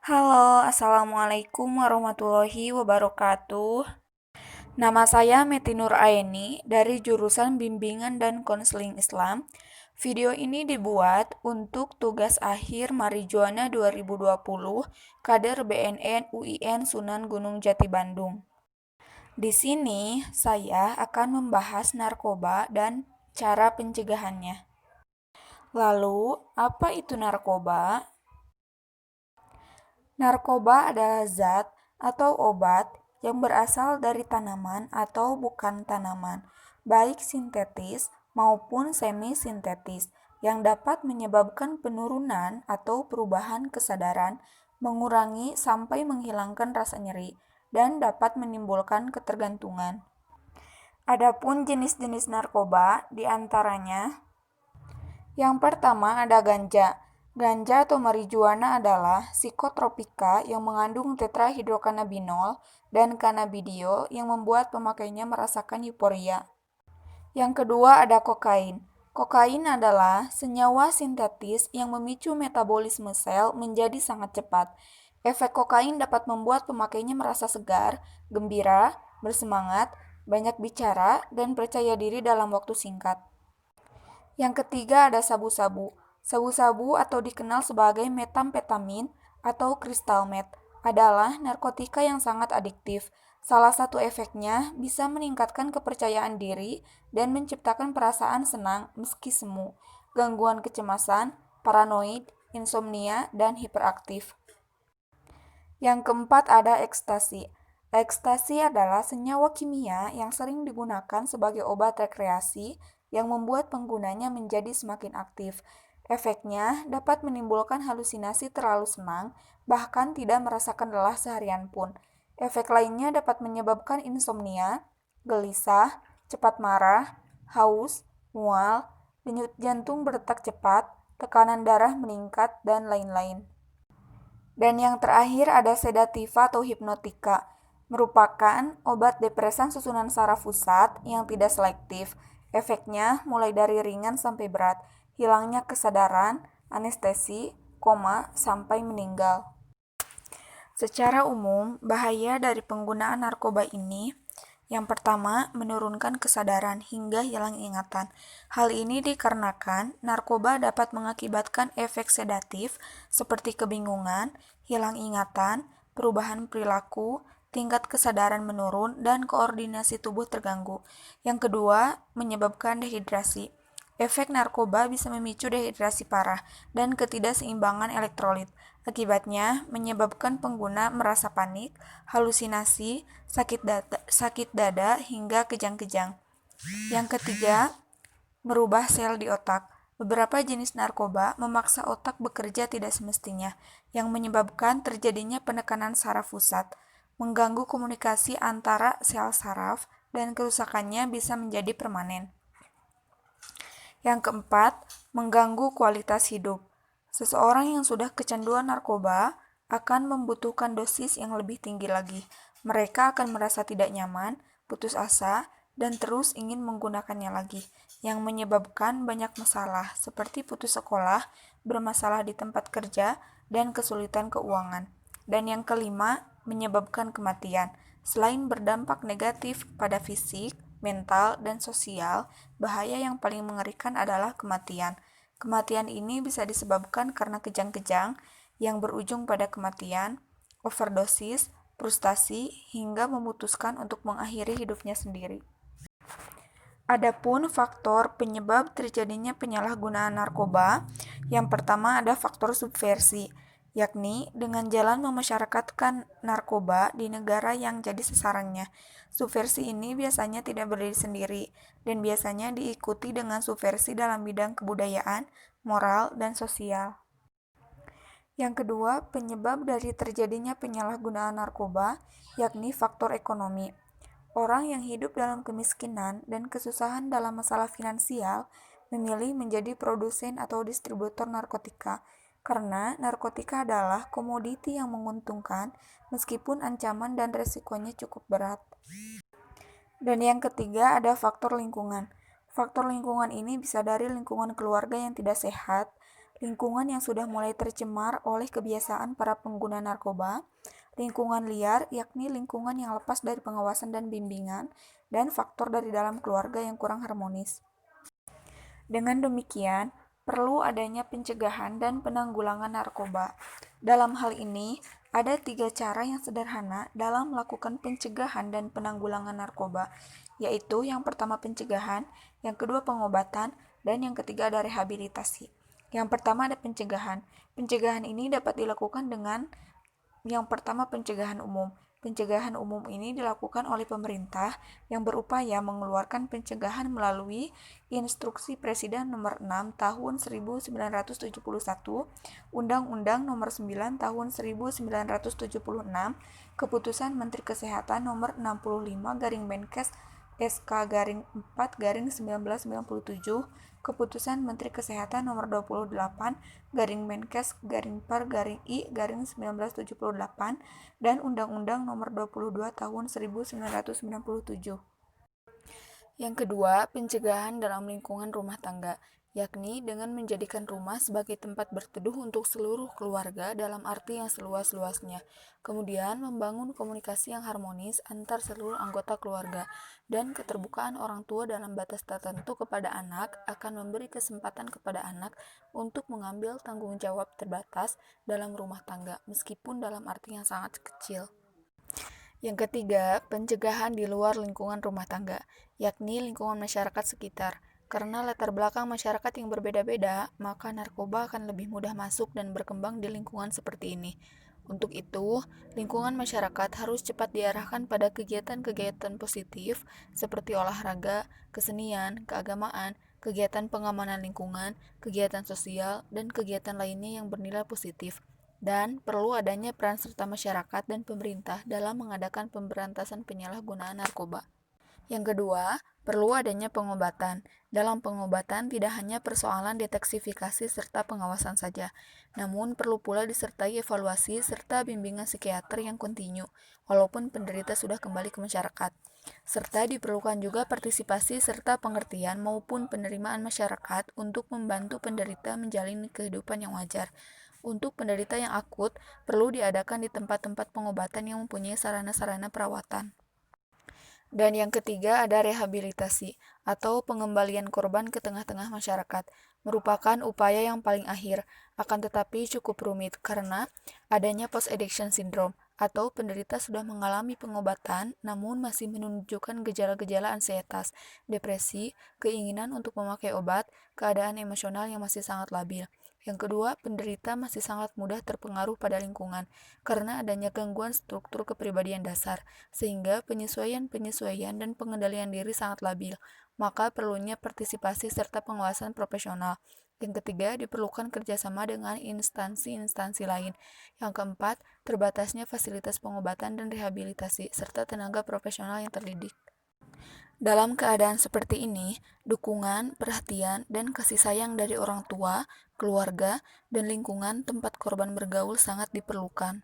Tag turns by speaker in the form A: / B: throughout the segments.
A: Halo, Assalamualaikum warahmatullahi wabarakatuh. Nama saya Meti Nur Aini dari jurusan Bimbingan dan Konseling Islam. Video ini dibuat untuk tugas akhir Marijuana 2020 Kader BNN UIN Sunan Gunung Jati Bandung. Di sini saya akan membahas narkoba dan cara pencegahannya. Lalu, apa itu narkoba? Narkoba adalah zat atau obat yang berasal dari tanaman atau bukan tanaman, baik sintetis maupun semi-sintetis, yang dapat menyebabkan penurunan atau perubahan kesadaran, mengurangi sampai menghilangkan rasa nyeri, dan dapat menimbulkan ketergantungan. Adapun jenis-jenis narkoba, diantaranya yang pertama ada ganja. Ganja atau marijuana adalah psikotropika yang mengandung tetrahidrokannabinol dan cannabidiol yang membuat pemakainya merasakan euforia. Yang kedua ada kokain. Kokain adalah senyawa sintetis yang memicu metabolisme sel menjadi sangat cepat. Efek kokain dapat membuat pemakainya merasa segar, gembira, bersemangat, banyak bicara, dan percaya diri dalam waktu singkat. Yang ketiga ada sabu-sabu. Sabu-sabu atau dikenal sebagai metamfetamin atau kristal met adalah narkotika yang sangat adiktif. Salah satu efeknya bisa meningkatkan kepercayaan diri dan menciptakan perasaan senang meski semu, gangguan kecemasan, paranoid, insomnia, dan hiperaktif. Yang keempat ada ekstasi. Ekstasi adalah senyawa kimia yang sering digunakan sebagai obat rekreasi yang membuat penggunanya menjadi semakin aktif. Efeknya dapat menimbulkan halusinasi terlalu senang, bahkan tidak merasakan lelah seharian pun. Efek lainnya dapat menyebabkan insomnia, gelisah, cepat marah, haus, mual, denyut jantung berdetak cepat, tekanan darah meningkat, dan lain-lain. Dan yang terakhir ada sedativa atau hipnotika, merupakan obat depresan susunan saraf pusat yang tidak selektif. Efeknya mulai dari ringan sampai berat, hilangnya kesadaran, anestesi, koma, sampai meninggal. Secara umum, bahaya dari penggunaan narkoba ini yang pertama, menurunkan kesadaran hingga hilang ingatan. Hal ini dikarenakan narkoba dapat mengakibatkan efek sedatif seperti kebingungan, hilang ingatan, perubahan perilaku, tingkat kesadaran menurun, dan koordinasi tubuh terganggu. Yang kedua, menyebabkan dehidrasi. Efek narkoba bisa memicu dehidrasi parah dan ketidakseimbangan elektrolit. Akibatnya, menyebabkan pengguna merasa panik, halusinasi, sakit dada hingga kejang-kejang. Yang ketiga, merubah sel di otak. Beberapa jenis narkoba memaksa otak bekerja tidak semestinya, yang menyebabkan terjadinya penekanan saraf pusat, mengganggu komunikasi antara sel saraf, dan kerusakannya bisa menjadi permanen. Yang keempat, mengganggu kualitas hidup. Seseorang yang sudah kecanduan narkoba akan membutuhkan dosis yang lebih tinggi lagi. Mereka akan merasa tidak nyaman, putus asa, dan terus ingin menggunakannya lagi, yang menyebabkan banyak masalah seperti putus sekolah, bermasalah di tempat kerja, dan kesulitan keuangan. Dan yang kelima, menyebabkan kematian. Selain berdampak negatif pada fisik, mental, dan sosial, bahaya yang paling mengerikan adalah kematian. Kematian ini bisa disebabkan karena kejang-kejang yang berujung pada kematian, overdosis, frustasi, hingga memutuskan untuk mengakhiri hidupnya sendiri. Adapun faktor penyebab terjadinya penyalahgunaan narkoba, yang pertama ada faktor subversi, yakni dengan jalan memasyarakatkan narkoba di negara yang jadi sasarannya. Subversi ini biasanya tidak berdiri sendiri, dan biasanya diikuti dengan subversi dalam bidang kebudayaan, moral, dan sosial. Yang kedua, penyebab dari terjadinya penyalahgunaan narkoba, yakni faktor ekonomi. Orang yang hidup dalam kemiskinan dan kesusahan dalam masalah finansial memilih menjadi produsen atau distributor narkotika, karena narkotika adalah komoditi yang menguntungkan meskipun ancaman dan resikonya cukup berat. Dan yang ketiga ada faktor lingkungan. Faktor lingkungan ini bisa dari lingkungan keluarga yang tidak sehat, lingkungan yang sudah mulai tercemar oleh kebiasaan para pengguna narkoba, lingkungan liar, yakni lingkungan yang lepas dari pengawasan dan bimbingan, dan faktor dari dalam keluarga yang kurang harmonis. Dengan demikian, perlu adanya pencegahan dan penanggulangan narkoba. Dalam hal ini, ada 3 cara yang sederhana dalam melakukan pencegahan dan penanggulangan narkoba, yaitu yang pertama pencegahan, yang kedua pengobatan, dan yang ketiga ada rehabilitasi. Yang pertama ada pencegahan. Pencegahan ini dapat dilakukan dengan yang pertama pencegahan umum. Pencegahan umum ini dilakukan oleh pemerintah yang berupaya mengeluarkan pencegahan melalui Instruksi Presiden Nomor 6 Tahun 1971, Undang-Undang Nomor 9 Tahun 1976, Keputusan Menteri Kesehatan Nomor 65/Menkes SK-4/1997, Keputusan Menteri Kesehatan Nomor 28/Per/I/1978, dan Undang-Undang Nomor 22 Tahun 1997. Yang kedua, pencegahan dalam lingkungan rumah tangga, yakni dengan menjadikan rumah sebagai tempat berteduh untuk seluruh keluarga dalam arti yang seluas-luasnya. Kemudian, membangun komunikasi yang harmonis antar seluruh anggota keluarga, dan keterbukaan orang tua dalam batas tertentu kepada anak akan memberi kesempatan kepada anak untuk mengambil tanggung jawab terbatas dalam rumah tangga, meskipun dalam arti yang sangat kecil. Yang ketiga, pencegahan di luar lingkungan rumah tangga, yakni lingkungan masyarakat sekitar. Karena latar belakang masyarakat yang berbeda-beda, maka narkoba akan lebih mudah masuk dan berkembang di lingkungan seperti ini. Untuk itu, lingkungan masyarakat harus cepat diarahkan pada kegiatan-kegiatan positif seperti olahraga, kesenian, keagamaan, kegiatan pengamanan lingkungan, kegiatan sosial, dan kegiatan lainnya yang bernilai positif. Dan perlu adanya peran serta masyarakat dan pemerintah dalam mengadakan pemberantasan penyalahgunaan narkoba. Yang kedua, perlu adanya pengobatan. Dalam pengobatan tidak hanya persoalan deteksifikasi serta pengawasan saja, namun perlu pula disertai evaluasi serta bimbingan psikiater yang kontinu, walaupun penderita sudah kembali ke masyarakat. Serta diperlukan juga partisipasi serta pengertian maupun penerimaan masyarakat untuk membantu penderita menjalani kehidupan yang wajar. Untuk penderita yang akut, perlu diadakan di tempat-tempat pengobatan yang mempunyai sarana-sarana perawatan. Dan yang ketiga ada rehabilitasi atau pengembalian korban ke tengah-tengah masyarakat, merupakan upaya yang paling akhir, akan tetapi cukup rumit karena adanya post-addiction syndrome atau penderita sudah mengalami pengobatan namun masih menunjukkan gejala-gejala ansietas, depresi, keinginan untuk memakai obat, keadaan emosional yang masih sangat labil. Yang kedua, penderita masih sangat mudah terpengaruh pada lingkungan karena adanya gangguan struktur kepribadian dasar, sehingga penyesuaian dan pengendalian diri sangat labil, maka perlunya partisipasi serta pengawasan profesional. Yang ketiga, diperlukan kerjasama dengan instansi-instansi lain. Yang keempat, terbatasnya fasilitas pengobatan dan rehabilitasi, serta tenaga profesional yang terdidik. Dalam keadaan seperti ini, dukungan, perhatian, dan kasih sayang dari orang tua, keluarga, dan lingkungan tempat korban bergaul sangat diperlukan.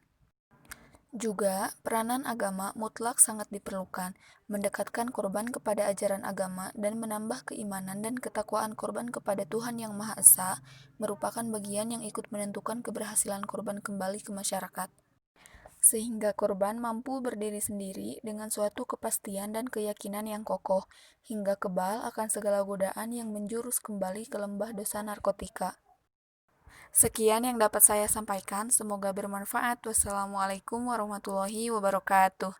A: Juga, peranan agama mutlak sangat diperlukan, mendekatkan korban kepada ajaran agama dan menambah keimanan dan ketakwaan korban kepada Tuhan Yang Maha Esa merupakan bagian yang ikut menentukan keberhasilan korban kembali ke masyarakat. Sehingga korban mampu berdiri sendiri dengan suatu kepastian dan keyakinan yang kokoh, hingga kebal akan segala godaan yang menjurus kembali ke lembah dosa narkotika. Sekian yang dapat saya sampaikan, semoga bermanfaat. Wassalamualaikum warahmatullahi wabarakatuh.